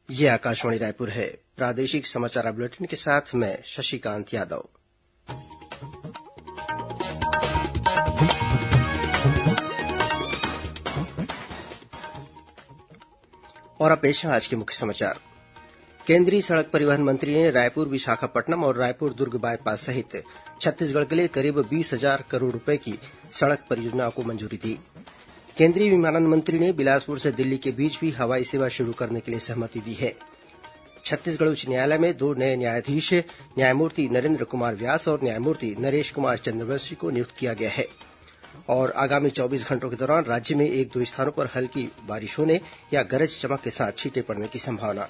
ये आकाशवाणी रायपुर है। प्रादेशिक समाचार बुलेटिन के साथ मैं शशिकांत यादव। और अब पेश है आज के मुख्य समाचार। केंद्रीय सड़क परिवहन मंत्री ने रायपुर विशाखापट्टनम और रायपुर दुर्ग बाईपास सहित छत्तीसगढ़ के लिए करीब 20,000 करोड़ रूपये की सड़क परियोजनाओं को मंजूरी दी। केंद्रीय विमानन मंत्री ने बिलासपुर से दिल्ली के बीच भी हवाई सेवा शुरू करने के लिए सहमति दी है। छत्तीसगढ़ उच्च न्यायालय में 2 नए न्यायाधीश न्यायमूर्ति नरेन्द्र कुमार व्यास और न्यायमूर्ति नरेश कुमार चंद्रवंशी को नियुक्त किया गया है। और आगामी 24 घंटों के दौरान राज्य में 1-2 स्थानों पर हल्की बारिश होने या गरज चमक के साथ छींटे पड़ने की संभावना।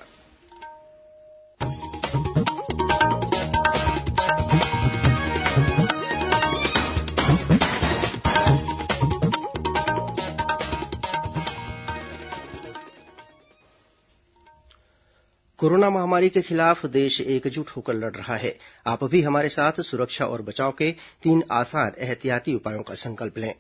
कोरोना महामारी के खिलाफ देश एकजुट होकर लड़ रहा है। आप भी हमारे साथ सुरक्षा और बचाव के 3 आसान एहतियाती उपायों का संकल्प लें।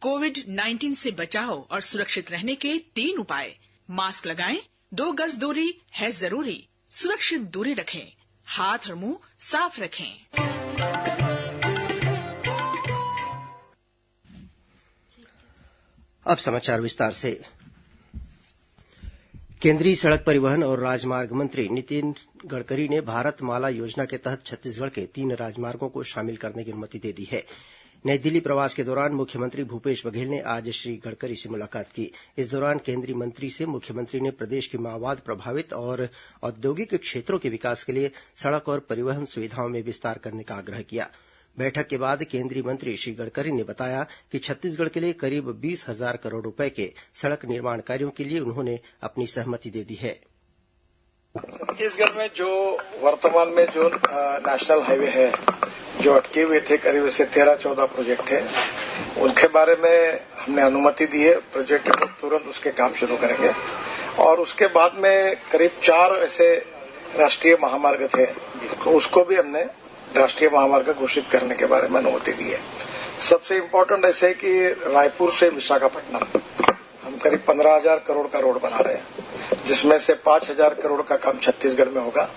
कोविड-19 से बचाव और सुरक्षित रहने के 3 उपाय। मास्क लगाएं, 2 गज दूरी है जरूरी, सुरक्षित दूरी रखें, हाथ और मुंह साफ रखें। अब समाचार विस्तार से। केंद्रीय सड़क परिवहन और राजमार्ग मंत्री नितिन गडकरी ने भारत माला योजना के तहत छत्तीसगढ़ के 3 राजमार्गों को शामिल करने की अनुमति दे दी है। नई दिल्ली प्रवास के दौरान मुख्यमंत्री भूपेश बघेल ने आज श्री गडकरी से मुलाकात की। इस दौरान केंद्रीय मंत्री से मुख्यमंत्री ने प्रदेश के माओवाद प्रभावित और औद्योगिक क्षेत्रों के विकास के लिए सड़क और परिवहन सुविधाओं में विस्तार करने का आग्रह किया। बैठक के बाद केंद्रीय मंत्री श्री गडकरी ने बताया कि छत्तीसगढ़ के लिए करीब 20,000 करोड़ रूपये के सड़क निर्माण कार्यों के लिए उन्होंने अपनी सहमति दे दी है। छत्तीसगढ़ में जो वर्तमान में जो नेशनल हाईवे है, जो अटके हुए थे, करीब से 13-14 प्रोजेक्ट थे, उनके बारे में हमने अनुमति दी है। प्रोजेक्ट को तुरंत उसके काम शुरू करेंगे। और उसके बाद में करीब 4 ऐसे राष्ट्रीय महामार्ग थे, तो उसको भी हमने राष्ट्रीय महामार्ग घोषित करने के बारे में अनुमति दी है। सबसे इम्पोर्टेंट ऐसे है कि रायपुर से विशाखापट्टनम हम करीब 15,000 करोड़ का रोड बना रहे हैं, जिसमें से 5,000 करोड़ का काम छत्तीसगढ़ में होगा।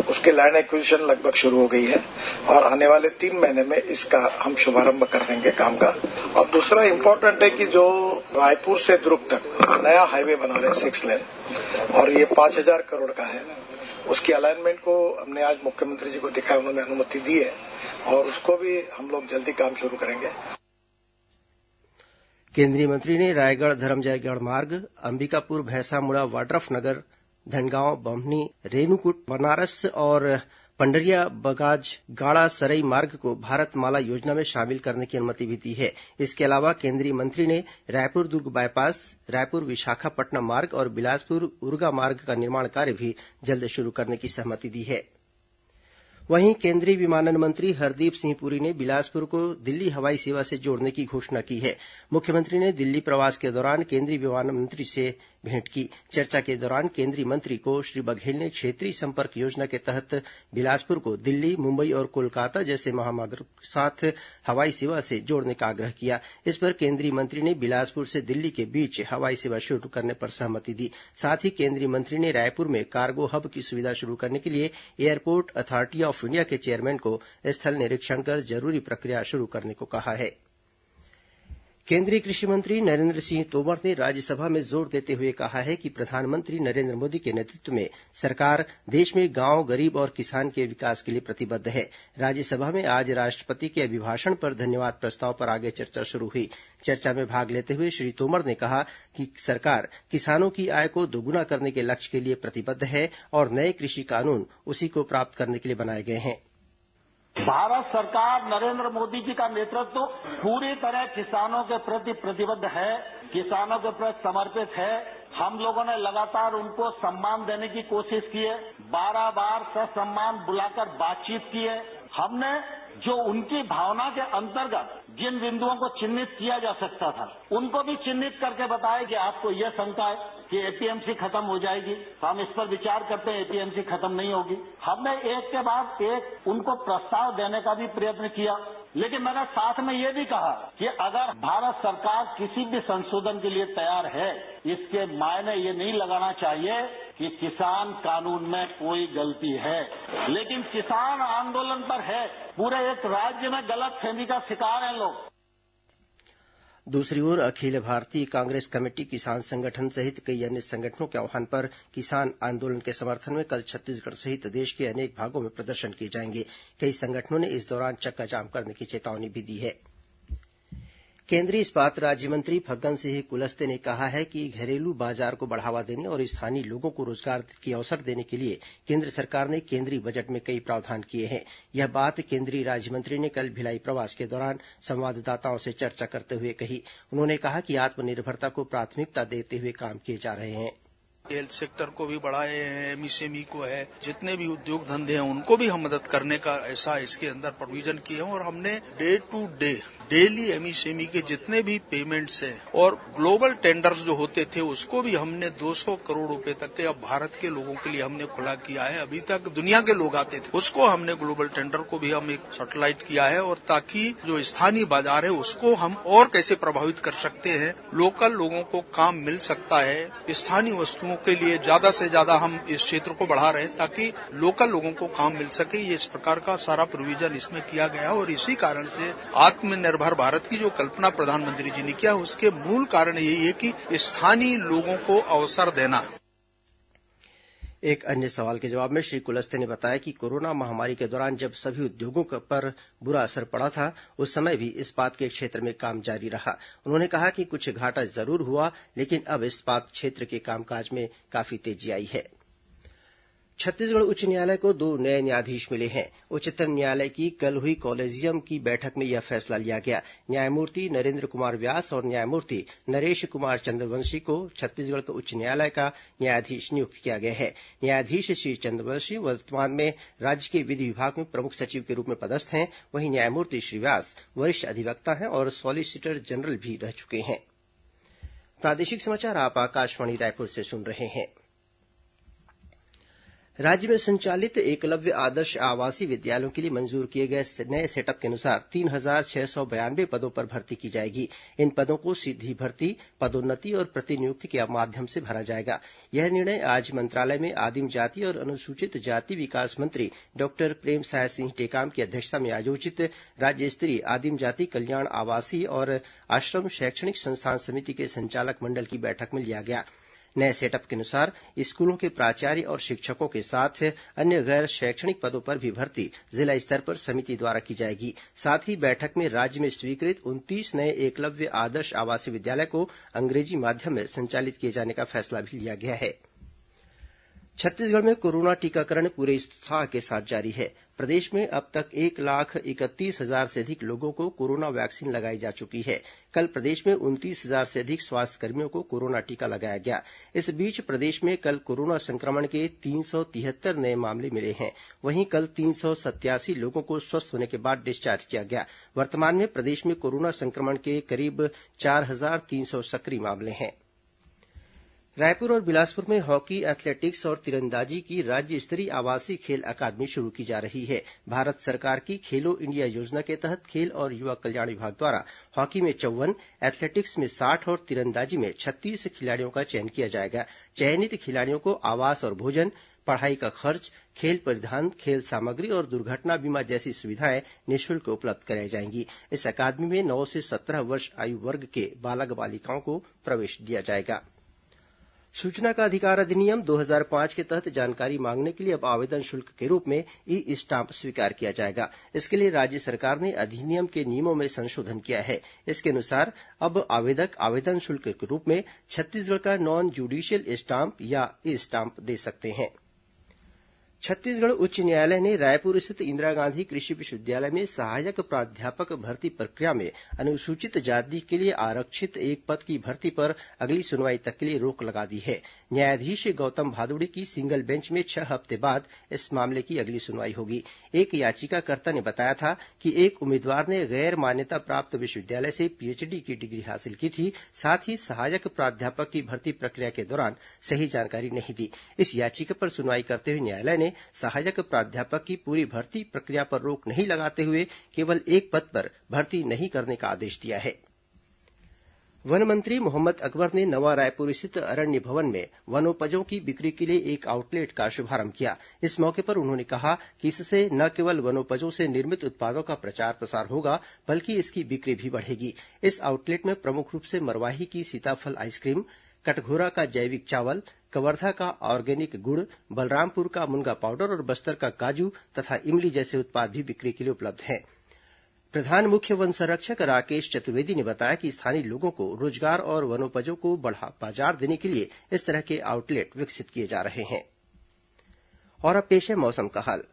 उसकी लैंड एक्विजिशन लगभग शुरू हो गई है और आने वाले 3 महीने में इसका हम शुभारंभ कर देंगे काम का। और दूसरा इम्पोर्टेंट है कि जो रायपुर से दुर्ग तक नया हाईवे बना रहे हैं 6 लेन, और ये 5,000 करोड़ का है। उसकी अलाइनमेंट को हमने आज मुख्यमंत्री जी को दिखाया, उन्होंने अनुमति दी है और उसको भी हम लोग जल्दी काम शुरू करेंगे। केंद्रीय मंत्री ने रायगढ़ धरमजयगढ़ मार्ग, अंबिकापुर भैंसामुड़ा वाड्रफ नगर, धनगांव बम्हनी रेणुकूट बनारस और पंडरिया बगाज गाड़ा सरई मार्ग को भारत माला योजना में शामिल करने की अनुमति भी दी है। इसके अलावा केंद्रीय मंत्री ने रायपुर दुर्ग बाईपास, रायपुर विशाखापट्टनम मार्ग और बिलासपुर उरगा मार्ग का निर्माण कार्य भी जल्द शुरू करने की सहमति दी है। वहीं केंद्रीय विमानन मंत्री हरदीप सिंह पुरी ने बिलासपुर को दिल्ली हवाई सेवा से जोड़ने की घोषणा की है। मुख्यमंत्री ने दिल्ली प्रवास के दौरान केंद्रीय विमानन मंत्री से भेंट की। चर्चा के दौरान केंद्रीय मंत्री को श्री बघेल ने क्षेत्रीय संपर्क योजना के तहत बिलासपुर को दिल्ली, मुंबई और कोलकाता जैसे महामार्गों के साथ हवाई सेवा से जोड़ने का आग्रह किया। इस पर केंद्रीय मंत्री ने बिलासपुर से दिल्ली के बीच हवाई सेवा शुरू करने पर सहमति दी। साथ ही केंद्रीय मंत्री ने रायपुर में कार्गो हब की सुविधा शुरू करने के लिए एयरपोर्ट अथॉरिटी ऑफ इंडिया के चेयरमैन को स्थल निरीक्षण कर जरूरी प्रक्रिया शुरू करने को कहा है। केंद्रीय कृषि मंत्री नरेन्द्र सिंह तोमर ने राज्यसभा में जोर देते हुए कहा है कि प्रधानमंत्री नरेन्द्र मोदी के नेतृत्व में सरकार देश में गांव, गरीब और किसान के विकास के लिए प्रतिबद्ध है। राज्यसभा में आज राष्ट्रपति के अभिभाषण पर धन्यवाद प्रस्ताव पर आगे चर्चा शुरू हुई। चर्चा में भाग लेते हुए श्री तोमर ने कहा कि सरकार किसानों की आय को दोगुना करने के लक्ष्य के लिए प्रतिबद्ध है और नए कृषि कानून उसी को प्राप्त करने के लिए बनाए गए हैं। भारत सरकार नरेंद्र मोदी जी का नेतृत्व पूरी तरह किसानों के प्रति प्रतिबद्ध है, किसानों के प्रति समर्पित है। हम लोगों ने लगातार उनको सम्मान देने की कोशिश की है, 12 बार ससम्मान बुलाकर बातचीत की है। हमने जो उनकी भावना के अंतर्गत जिन बिंदुओं को चिन्हित किया जा सकता था उनको भी चिन्हित करके बताया कि आपको यह शंका है कि एपीएमसी खत्म हो जाएगी, तो हम इस पर विचार करते हैं, एपीएमसी खत्म नहीं होगी। हमने एक के बाद एक उनको प्रस्ताव देने का भी प्रयत्न किया, लेकिन मैंने साथ में ये भी कहा कि अगर भारत सरकार किसी भी संशोधन के लिए तैयार है, इसके मायने ये नहीं लगाना चाहिए कि किसान कानून में कोई गलती है, लेकिन किसान आंदोलन पर है, पूरे एक राज्य में गलतफहमी का शिकार हैं लोग। दूसरी ओर अखिल भारतीय कांग्रेस कमेटी किसान संगठन सहित कई अन्य संगठनों के आह्वान पर किसान आंदोलन के समर्थन में कल छत्तीसगढ़ सहित देश के अनेक भागों में प्रदर्शन किए जाएंगे। कई संगठनों ने इस दौरान चक्काजाम करने की चेतावनी भी दी है। केंद्रीय इस्पात राज्यमंत्री फग्गन सिंह कुलस्ते ने कहा है कि घरेलू बाजार को बढ़ावा देने और स्थानीय लोगों को रोजगार के अवसर देने के लिए केंद्र सरकार ने केंद्रीय बजट में कई प्रावधान किए हैं। यह बात केंद्रीय राज्यमंत्री ने कल भिलाई प्रवास के दौरान संवाददाताओं से चर्चा करते हुए कही। उन्होंने कहा कि आत्मनिर्भरता को प्राथमिकता देते हुए काम किए जा रहे हैं। हेल्थ सेक्टर को भी बढ़ाए हैं, एमएसएमई को है, जितने भी उद्योग धंधे हैं उनको भी हम मदद करने का ऐसा इसके अंदर प्रोविजन किए हैं। और हमने day to day daily MSME के जितने भी पेमेंट्स हैं और ग्लोबल टेंडर्स जो होते थे उसको भी हमने 200 करोड़ रुपए तक के अब भारत के लोगों के लिए हमने खुला किया है। अभी तक दुनिया के लोग आते थे, उसको हमने ग्लोबल टेंडर को भी हम एक सैटेलाइट किया है, और ताकि जो स्थानीय बाजार है उसको हम और कैसे प्रभावित कर सकते हैं, लोकल लोगों को काम मिल सकता है, स्थानीय वस्तुओं के लिए ज्यादा से ज्यादा हम इस क्षेत्र को बढ़ा रहे हैं ताकि लोकल लोगों को काम मिल सके। ये इस प्रकार का सारा प्रोविजन इसमें किया गया और इसी कारण से आत्मनिर्भर भारत की जो कल्पना प्रधानमंत्री जी ने किया उसके मूल कारण यही है कि स्थानीय लोगों को अवसर देना। एक अन्य सवाल के जवाब में श्री कुलस्ते ने बताया कि कोरोना महामारी के दौरान जब सभी उद्योगों पर बुरा असर पड़ा था उस समय भी इस्पात के क्षेत्र में काम जारी रहा। उन्होंने कहा कि कुछ घाटा जरूर हुआ, लेकिन अब इस्पात क्षेत्र के कामकाज में काफी तेजी आई है। छत्तीसगढ़ उच्च न्यायालय को 2 नए न्यायाधीश मिले हैं। उच्चतम न्यायालय की कल हुई कॉलेजियम की बैठक में यह फैसला लिया गया। न्यायमूर्ति नरेन्द्र कुमार व्यास और न्यायमूर्ति नरेश कुमार चंद्रवंशी को छत्तीसगढ़ के उच्च न्यायालय का न्यायाधीश नियुक्त किया गया है। न्यायाधीश श्री चंद्रवंशी वर्तमान में राज्य के विधि विभाग में प्रमुख सचिव के रूप में पदस्थ हैं। वहीं न्यायमूर्ति श्री व्यास वरिष्ठ अधिवक्ता हैं और सॉलिसिटर जनरल भी रह चुके हैं। प्रादेशिक समाचार आप आकाशवाणी रायपुर से सुन रहे हैं। राज्य में संचालित एकलव्य आदर्श आवासीय विद्यालयों के लिए मंजूर किए गए नए सेटअप के अनुसार 3,692 पदों पर भर्ती की जाएगी। इन पदों को सीधी भर्ती, पदोन्नति और प्रतिनियुक्ति के माध्यम से भरा जाएगा। यह निर्णय आज मंत्रालय में आदिम जाति और अनुसूचित जाति विकास मंत्री डॉक्टर प्रेमसाय सिंह टेकाम की अध्यक्षता में आयोजित राज्य स्तरीय आदिम जाति कल्याण आवासीय और आश्रम शैक्षणिक संस्थान समिति के संचालक मंडल की बैठक में लिया गया। नए सेटअप के अनुसार स्कूलों के प्राचार्य और शिक्षकों के साथ अन्य गैर शैक्षणिक पदों पर भी भर्ती जिला स्तर पर समिति द्वारा की जाएगी। साथ ही बैठक में राज्य में स्वीकृत 29 नए एकलव्य आदर्श आवासीय विद्यालय को अंग्रेजी माध्यम में संचालित किए जाने का फैसला भी लिया गया है। छत्तीसगढ़ में कोरोना टीकाकरण पूरे उत्साह के साथ जारी है। प्रदेश में अब तक 1,31,000 से अधिक लोगों को कोरोना वैक्सीन लगाई जा चुकी है। कल प्रदेश में 29,000 से अधिक स्वास्थ्यकर्मियों को कोरोना टीका लगाया गया। इस बीच प्रदेश में कल कोरोना संक्रमण के 373 नए मामले मिले हैं। वहीं कल 387 लोगों को स्वस्थ होने के बाद डिस्चार्ज किया गया। वर्तमान में प्रदेश में कोरोना संक्रमण के करीब 4,300 सक्रिय मामले हैं। रायपुर और बिलासपुर में हॉकी, एथलेटिक्स और तीरंदाजी की राज्य स्तरीय आवासीय खेल अकादमी शुरू की जा रही है। भारत सरकार की खेलो इंडिया योजना के तहत खेल और युवा कल्याण विभाग द्वारा हॉकी में 54, एथलेटिक्स में 60 और तीरंदाजी में 36 खिलाड़ियों का चयन किया जाएगा। चयनित खिलाड़ियों को आवास और भोजन, पढ़ाई का खर्च, खेल परिधान, खेल सामग्री और दुर्घटना बीमा जैसी सुविधाएं निःशुल्क उपलब्ध कराई जाएंगी। इस अकादमी में 9 से 17 वर्ष आयु वर्ग के बालक बालिकाओं को प्रवेश दिया जाएगा। सूचना का अधिकार अधिनियम 2005 के तहत जानकारी मांगने के लिए अब आवेदन शुल्क के रूप में ई स्टाम्प स्वीकार किया जाएगा। इसके लिए राज्य सरकार ने अधिनियम के नियमों में संशोधन किया है। इसके अनुसार अब आवेदक आवेदन शुल्क के रूप में छत्तीसगढ़ का नॉन ज्यूडिशियल स्टाम्प या ई स्टाम्प दे सकते हैं। छत्तीसगढ़ उच्च न्यायालय ने रायपुर स्थित इंदिरा गांधी कृषि विश्वविद्यालय में सहायक प्राध्यापक भर्ती प्रक्रिया में अनुसूचित जाति के लिए आरक्षित एक पद की भर्ती पर अगली सुनवाई तक के लिए रोक लगा दी है। न्यायाधीश गौतम भादुड़ी की सिंगल बेंच में 6 हफ्ते बाद इस मामले की अगली सुनवाई होगी। एक याचिकाकर्ता ने बताया था कि एक उम्मीदवार ने गैर मान्यता प्राप्त विश्वविद्यालय से पीएचडी की डिग्री हासिल की थी, साथ ही सहायक प्राध्यापक की भर्ती प्रक्रिया के दौरान सही जानकारी नहीं दी। इस याचिका पर सुनवाई करते हुए न्यायालय ने सहायक प्राध्यापक की पूरी भर्ती प्रक्रिया पर रोक नहीं लगाते हुए केवल एक पद पर भर्ती नहीं करने का आदेश दिया है। वन मंत्री मोहम्मद अकबर ने नवा रायपुर स्थित अरण्य भवन में वनोपजों की बिक्री के लिए एक आउटलेट का शुभारंभ किया। इस मौके पर उन्होंने कहा कि इससे न केवल वनोपजों से निर्मित उत्पादों का प्रचार प्रसार होगा, बल्कि इसकी बिक्री भी बढ़ेगी। इस आउटलेट में प्रमुख रूप से मरवाही की सीताफल आइसक्रीम, कटघोरा का जैविक चावल, कवर्धा का ऑर्गेनिक गुड़, बलरामपुर का मुनगा पाउडर और बस्तर का काजू तथा इमली जैसे उत्पाद भी बिक्री के लिए उपलब्ध हैं। प्रधान मुख्य वन संरक्षक राकेश चतुर्वेदी ने बताया कि स्थानीय लोगों को रोजगार और वनोपजों को बाजार देने के लिए इस तरह के आउटलेट विकसित किए जा रहे हैं। और अब पेश है मौसम का हाल।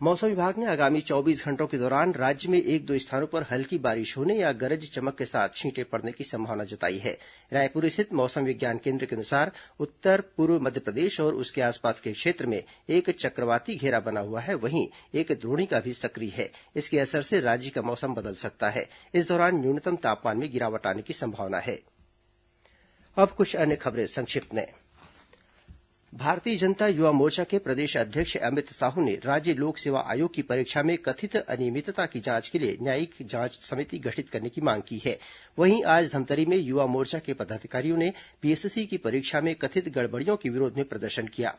मौसम विभाग ने आगामी 24 घंटों के दौरान राज्य में 1-2 स्थानों पर हल्की बारिश होने या गरज चमक के साथ छींटे पड़ने की संभावना जताई है। रायपुर स्थित मौसम विज्ञान केन्द्र के अनुसार उत्तर पूर्व मध्यप्रदेश और उसके आसपास के क्षेत्र में एक चक्रवाती घेरा बना हुआ है, वहीं एक द्रोणिका भी सक्रिय है। इसके असर से राज्य का मौसम बदल सकता है। इस दौरान न्यूनतम तापमान में गिरावट आने की संभावना है। अब कुछ अन्य खबरें संक्षिप्त में। भारतीय जनता युवा मोर्चा के प्रदेश अध्यक्ष अमित साहू ने राज्य लोक सेवा आयोग की परीक्षा में कथित अनियमितता की जांच के लिए न्यायिक जांच समिति गठित करने की मांग की है। वहीं आज धमतरी में युवा मोर्चा के पदाधिकारियों ने पीएससी की परीक्षा में कथित गड़बड़ियों के विरोध में प्रदर्शन किया।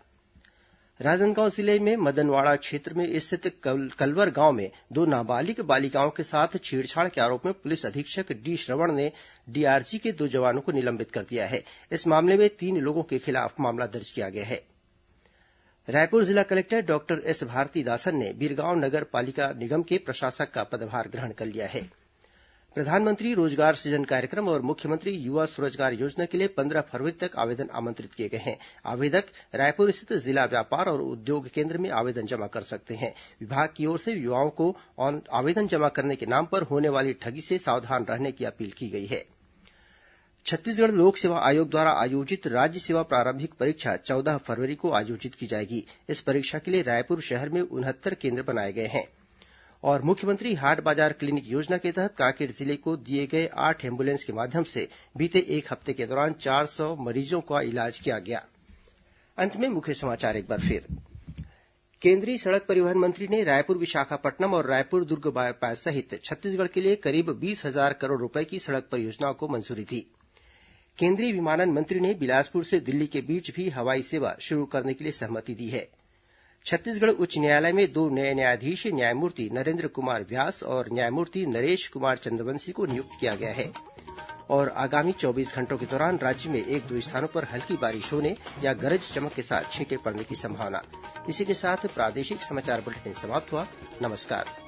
राजनांदगांव जिले में मदनवाड़ा क्षेत्र में स्थित कलवर गांव में 2 नाबालिग बालिकाओं के साथ छेड़छाड़ के आरोप में पुलिस अधीक्षक डी श्रवण ने डीआरजी के 2 जवानों को निलंबित कर दिया है। इस मामले में 3 लोगों के खिलाफ मामला दर्ज किया गया है। रायपुर जिला कलेक्टर डॉक्टर एस भारतीदासन ने बिरगांव नगर पालिका निगम के प्रशासक का पदभार ग्रहण कर लिया है। प्रधानमंत्री रोजगार सृजन कार्यक्रम और मुख्यमंत्री युवा स्वरोजगार योजना के लिए 15 फरवरी तक आवेदन आमंत्रित किए गए हैं। आवेदक रायपुर स्थित जिला व्यापार और उद्योग केन्द्र में आवेदन जमा कर सकते हैं। विभाग की ओर से युवाओं को आवेदन जमा करने के नाम पर होने वाली ठगी से सावधान रहने की अपील की गई है। छत्तीसगढ़ लोक सेवा आयोग द्वारा आयोजित राज्य सेवा प्रारंभिक परीक्षा 14 फरवरी को आयोजित की जाएगी। इस परीक्षा के लिए रायपुर शहर में 69 केन्द्र बनाए गए हैं। और मुख्यमंत्री हाट बाजार क्लिनिक योजना के तहत कांकेर जिले को दिए गए 8 एम्बुलेंस के माध्यम से बीते 1 हफ्ते के दौरान 400 मरीजों का इलाज किया गया। अंत में मुख्य समाचार एक बार फिर। केंद्रीय सड़क परिवहन मंत्री ने रायपुर विशाखापट्नम और रायपुर दुर्ग बाईपास सहित छत्तीसगढ़ के लिए करीब 20,000 करोड़ रूपये की सड़क परियोजनाओं को मंजूरी दी। केंद्रीय विमानन मंत्री ने बिलासपुर से दिल्ली के बीच भी हवाई सेवा शुरू करने के लिए सहमति दी है। छत्तीसगढ़ उच्च न्यायालय में 2 नए न्यायाधीश न्यायमूर्ति नरेन्द्र कुमार व्यास और न्यायमूर्ति नरेश कुमार चंद्रवंशी को नियुक्त किया गया है। और आगामी 24 घंटों के दौरान राज्य में 1-2 स्थानों पर हल्की बारिश होने या गरज चमक के साथ छींटे पड़ने की संभावना। इसी के साथ प्रादेशिक समाचार बुलेटिन समाप्त हुआ। नमस्कार।